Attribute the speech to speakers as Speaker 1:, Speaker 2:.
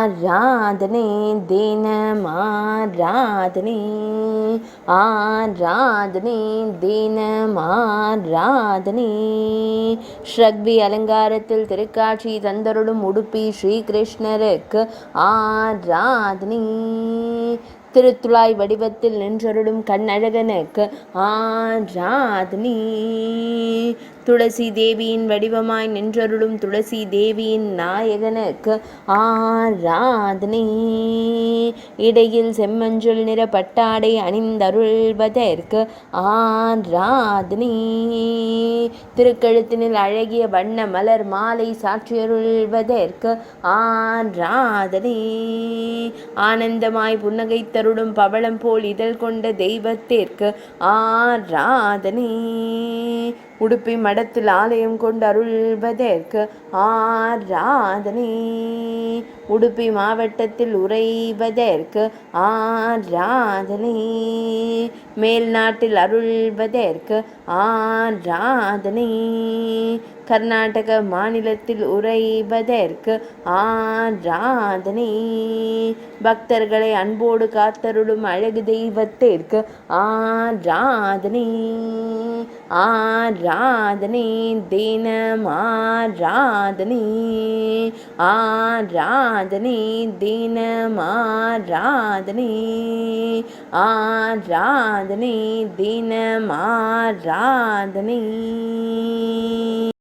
Speaker 1: ஆராதனை தினமாராதனை ஆராதனை தினமாராதனை ஸ்ரக்வி அலங்காரத்தில் திருக்காட்சி தந்தருளும் உடுப்பி ஸ்ரீகிருஷ்ணருக்கு ஆராதனை திருத்துழாய் வடிவத்தில் நின்றருளும் கண்ணழகனுக்கு ஆராதனை துளசி தேவியின் வடிவமாய் நின்றருளும் துளசி தேவியின் நாயகனுக்கு ஆராதனை இடையில் செம்மஞ்சள் நிற பட்டாடை அணிந்தருள்வதற்கு ஆராதனை திருக்கழுத்தினில் அழகிய வண்ண மலர் மாலை சாற்றியருள்வதற்கு ஆராதனை ஆனந்தமாய் புன்னகை தருளும் பவளம் போல் இதழ் கொண்ட தெய்வத்திற்கு ஆராதனை உடுப்பி மடத்தில் ஆலயம் கொண்டு அருள்வதற்கு ஆராதனை உடுப்பி மாவட்டத்தில் உறைவதற்கு ஆராதனை மேல் நாட்டில் அருள்வதற்கு ஆராதனை கர்நாடக மாநிலத்தில் உறைவதற்கு ஆராதனை பக்தர்களை அன்போடு காத்தருளும் அழகு தெய்வத்திற்கு ஆராதனை ஆராதனை தினமாராதனை ஆராதனை தினமாராதனை ஆராதனை தினமாராதனை